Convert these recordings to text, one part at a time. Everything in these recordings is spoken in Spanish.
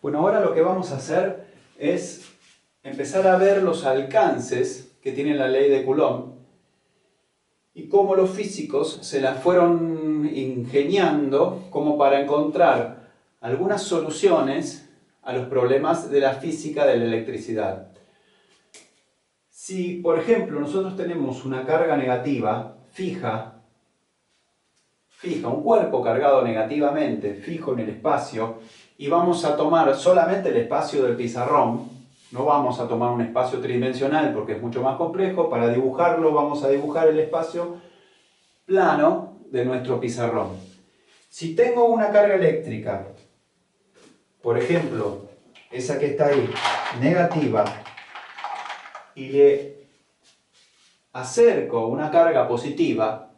Bueno, ahora lo que vamos a hacer es empezar a ver los alcances que tiene la ley de Coulomb y cómo los físicos se las fueron ingeniando como para encontrar algunas soluciones a los problemas de la física de la electricidad. Si, por ejemplo, nosotros tenemos una carga negativa fija, un cuerpo cargado negativamente, fijo en el espacio, y vamos a tomar solamente el espacio del pizarrón, no vamos a tomar un espacio tridimensional porque es mucho más complejo. Para dibujarlo vamos a dibujar el espacio plano de nuestro pizarrón. Si tengo una carga eléctrica, por ejemplo, esa que está ahí, negativa, y le acerco una carga positiva,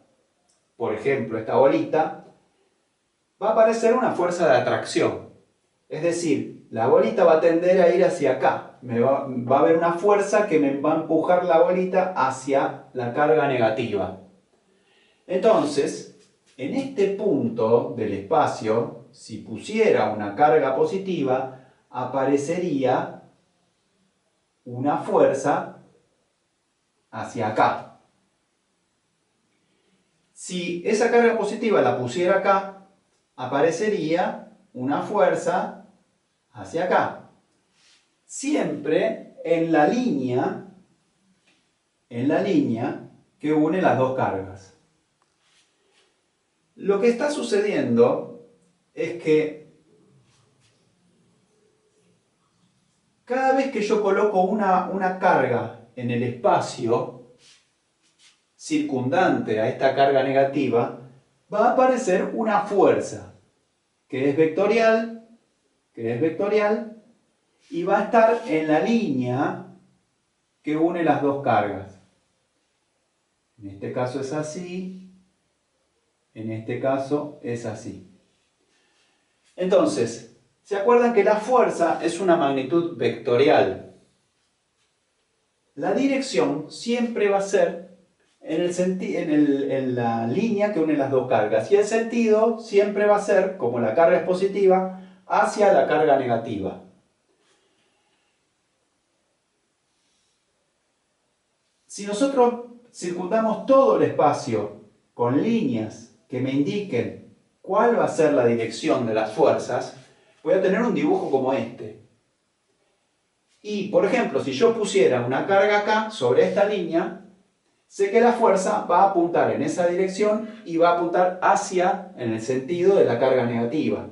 por ejemplo, esta bolita, va a aparecer una fuerza de atracción. Es decir, la bolita va a tender a ir hacia acá. Va a haber una fuerza que me va a empujar la bolita hacia la carga negativa. Entonces, en este punto del espacio, si pusiera una carga positiva, aparecería una fuerza hacia acá. Si esa carga positiva la pusiera acá, aparecería una fuerza hacia acá. Siempre en la línea que une las dos cargas. Lo que está sucediendo es que cada vez que yo coloco una carga en el espacio circundante a esta carga negativa, va a aparecer una fuerza que es vectorial, y va a estar en la línea que une las dos cargas. En este caso es así, en este caso es así. Entonces, ¿se acuerdan que la fuerza es una magnitud vectorial? La dirección siempre va a ser en la línea que une las dos cargas, y el sentido siempre va a ser, como la carga es positiva, hacia la carga negativa. Si nosotros circundamos todo el espacio con líneas que me indiquen cuál va a ser la dirección de las fuerzas, voy a tener un dibujo como este. Y, por ejemplo, si yo pusiera una carga acá sobre esta línea, sé que la fuerza va a apuntar en esa dirección y va a apuntar hacia, en el sentido de la carga negativa.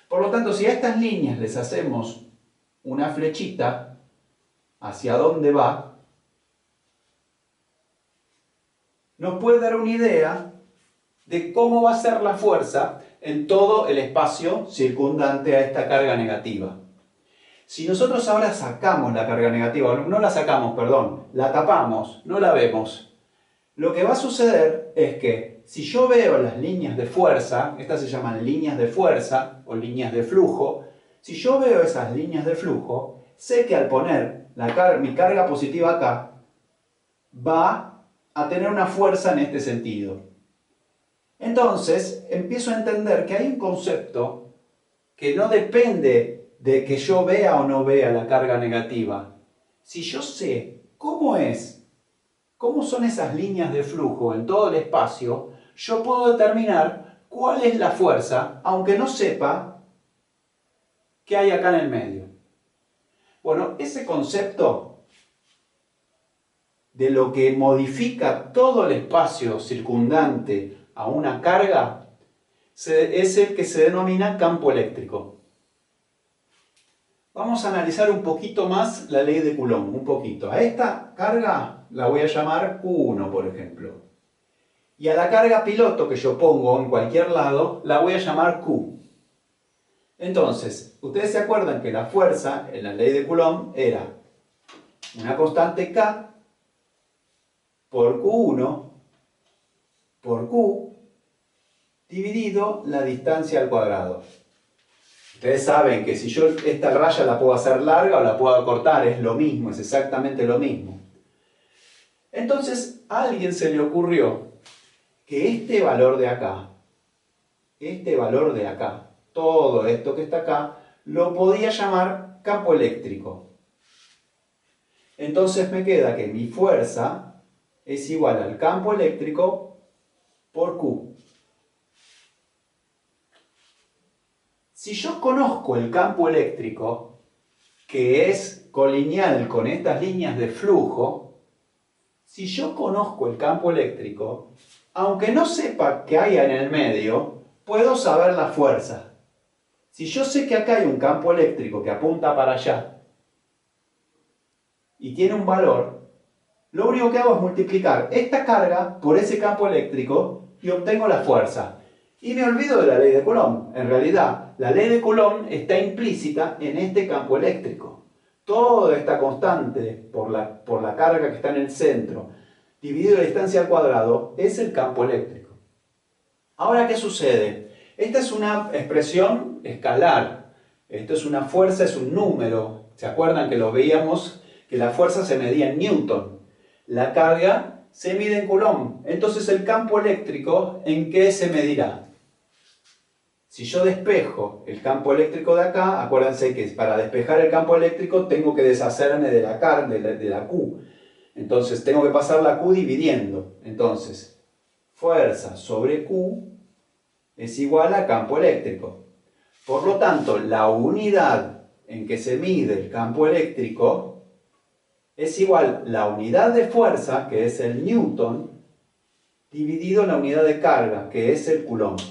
Por lo tanto, si a estas líneas les hacemos una flechita hacia dónde va, nos puede dar una idea de cómo va a ser la fuerza en todo el espacio circundante a esta carga negativa. Si nosotros ahora sacamos la carga negativa, no la sacamos, perdón, la tapamos, no la vemos, lo que va a suceder es que si yo veo las líneas de fuerza, estas se llaman líneas de fuerza o líneas de flujo, si yo veo esas líneas de flujo, sé que al poner mi carga positiva acá, va a tener una fuerza en este sentido. Entonces, empiezo a entender que hay un concepto que no depende de que yo vea o no vea la carga negativa. Si yo sé cómo son esas líneas de flujo en todo el espacio, yo puedo determinar cuál es la fuerza, aunque no sepa qué hay acá en el medio. Bueno, ese concepto de lo que modifica todo el espacio circundante a una carga es el que se denomina campo eléctrico. Vamos a analizar un poquito más la ley de Coulomb, un poquito. A esta carga la voy a llamar Q1, por ejemplo. Y a la carga piloto que yo pongo en cualquier lado, la voy a llamar Q. Entonces, ustedes se acuerdan que la fuerza en la ley de Coulomb era una constante K por Q1 por Q dividido la distancia al cuadrado. Ustedes saben que si yo esta raya la puedo hacer larga o la puedo acortar, es lo mismo, es exactamente lo mismo. Entonces a alguien se le ocurrió que este valor de acá, todo esto que está acá, lo podía llamar campo eléctrico. Entonces me queda que mi fuerza es igual al campo eléctrico por Q. Si yo conozco el campo eléctrico, que es colineal con estas líneas de flujo, si yo conozco el campo eléctrico, aunque no sepa qué hay en el medio, puedo saber la fuerza. Si yo sé que acá hay un campo eléctrico que apunta para allá y tiene un valor, lo único que hago es multiplicar esta carga por ese campo eléctrico y obtengo la fuerza. Y me olvido de la ley de Coulomb. En realidad, la ley de Coulomb está implícita en este campo eléctrico. Toda esta constante por la carga que está en el centro, dividido la distancia al cuadrado, es el campo eléctrico. Ahora, ¿qué sucede? Esta es una expresión escalar. Esto es una fuerza, es un número. ¿Se acuerdan que lo veíamos? Que la fuerza se medía en Newton. La carga se mide en Coulomb. Entonces, el campo eléctrico, ¿en qué se medirá? Si yo despejo el campo eléctrico de acá, acuérdense que para despejar el campo eléctrico tengo que deshacerme de la carga, de la Q. Entonces tengo que pasar la Q dividiendo. Entonces, fuerza sobre Q es igual a campo eléctrico. Por lo tanto, la unidad en que se mide el campo eléctrico es igual a la unidad de fuerza, que es el Newton, dividido en la unidad de carga, que es el Coulomb.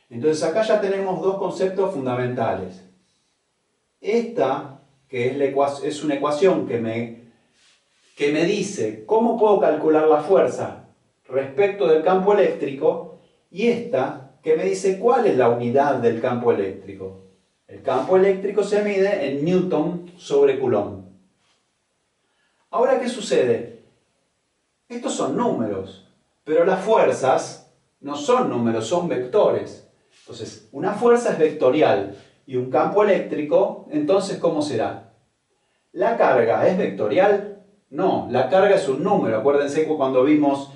Entonces acá ya tenemos dos conceptos fundamentales. Esta, que es una ecuación que me dice cómo puedo calcular la fuerza respecto del campo eléctrico, y esta, que me dice cuál es la unidad del campo eléctrico. El campo eléctrico se mide en Newton sobre Coulomb. Ahora, ¿qué sucede? Estos son números, pero las fuerzas no son números, son vectores. Entonces, una fuerza es vectorial y un campo eléctrico, entonces, ¿cómo será? ¿La carga es vectorial? No, la carga es un número. Acuérdense que cuando vimos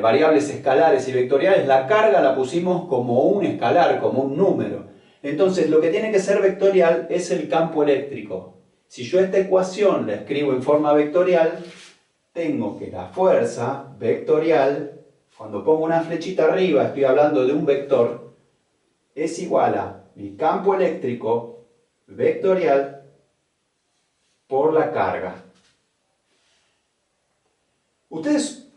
variables escalares y vectoriales, la carga la pusimos como un escalar, como un número. Entonces, lo que tiene que ser vectorial es el campo eléctrico. Si yo esta ecuación la escribo en forma vectorial, tengo que la fuerza vectorial, cuando pongo una flechita arriba, estoy hablando de un vector, es igual a mi campo eléctrico vectorial por la carga. Ustedes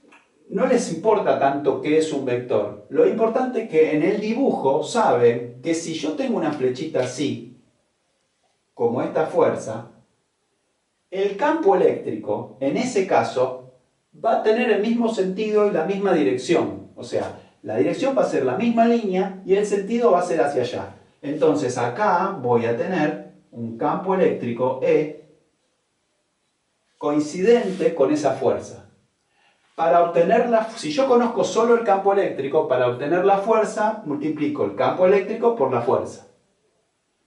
no les importa tanto qué es un vector. Lo importante es que en el dibujo saben que si yo tengo una flechita así, como esta fuerza, el campo eléctrico, en ese caso, va a tener el mismo sentido y la misma dirección. O sea, la dirección va a ser la misma línea y el sentido va a ser hacia allá. Entonces acá voy a tener un campo eléctrico E coincidente con esa fuerza. Para obtenerla, si yo conozco solo el campo eléctrico, para obtener la fuerza, multiplico el campo eléctrico por la fuerza.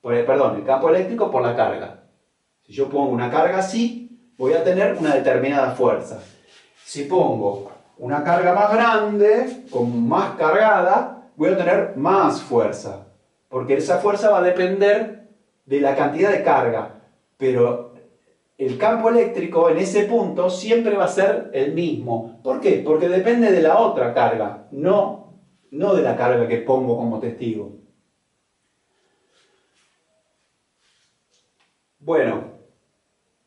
Perdón, el campo eléctrico por la carga. Si yo pongo una carga así, voy a tener una determinada fuerza. Si pongo una carga más grande, más cargada, voy a tener más fuerza. Porque esa fuerza va a depender de la cantidad de carga. Pero el campo eléctrico en ese punto siempre va a ser el mismo. ¿Por qué? Porque depende de la otra carga, no de la carga que pongo como testigo. Bueno,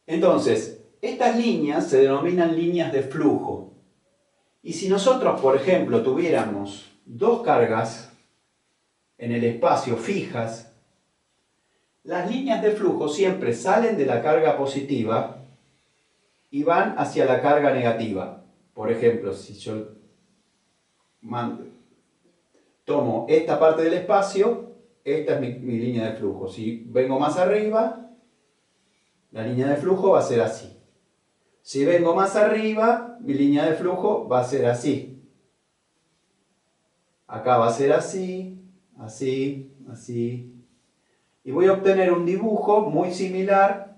entonces, estas líneas se denominan líneas de flujo. Y si nosotros, por ejemplo, tuviéramos dos cargas en el espacio fijas, las líneas de flujo siempre salen de la carga positiva y van hacia la carga negativa. Por ejemplo, si yo tomo esta parte del espacio, esta es mi línea de flujo. Si vengo más arriba, la línea de flujo va a ser así. Si vengo más arriba, mi línea de flujo va a ser así. Acá va a ser así, así, así. Y voy a obtener un dibujo muy similar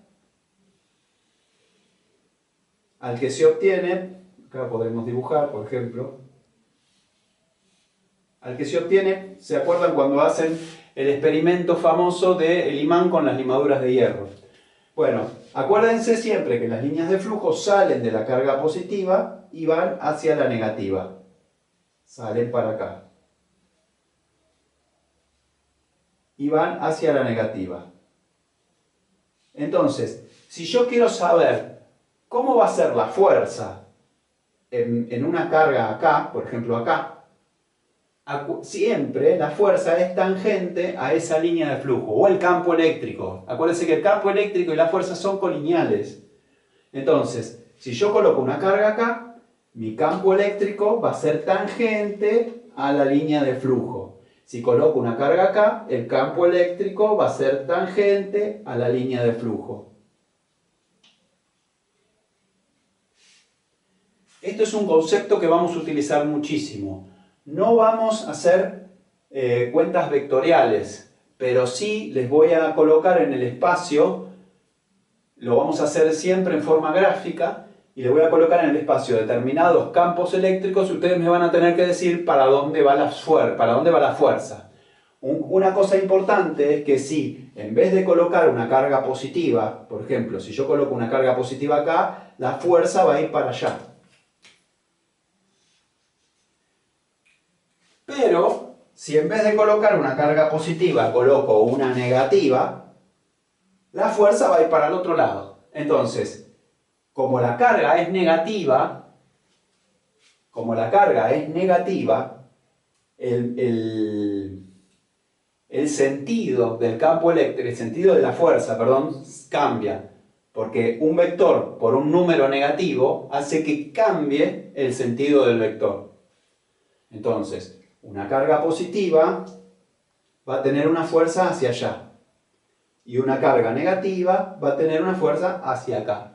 al que se obtiene, acá podemos dibujar, por ejemplo, al que se obtiene, ¿se acuerdan cuando hacen el experimento famoso del imán con las limaduras de hierro. Bueno, acuérdense siempre que las líneas de flujo salen de la carga positiva y van hacia la negativa. Salen para acá. Y van hacia la negativa. Entonces, si yo quiero saber cómo va a ser la fuerza en una carga acá, por ejemplo acá, siempre la fuerza es tangente a esa línea de flujo, o el campo eléctrico. Acuérdense que el campo eléctrico y la fuerza son colineales. Entonces, si yo coloco una carga acá, mi campo eléctrico va a ser tangente a la línea de flujo. Si coloco una carga acá, el campo eléctrico va a ser tangente a la línea de flujo. Esto es un concepto que vamos a utilizar muchísimo. No vamos a hacer cuentas vectoriales, pero sí les voy a colocar en el espacio, lo vamos a hacer siempre en forma gráfica, y les voy a colocar en el espacio determinados campos eléctricos y ustedes me van a tener que decir para dónde va la fuerza. Una cosa importante es que si en vez de colocar una carga positiva, por ejemplo, si yo coloco una carga positiva acá, la fuerza va a ir para allá. Pero si en vez de colocar una carga positiva coloco una negativa, la fuerza va a ir para el otro lado. Entonces, como la carga es negativa, el sentido del campo eléctrico, el sentido de la fuerza, perdón, cambia. Porque un vector por un número negativo hace que cambie el sentido del vector. Entonces, una carga positiva va a tener una fuerza hacia allá. Y una carga negativa va a tener una fuerza hacia acá.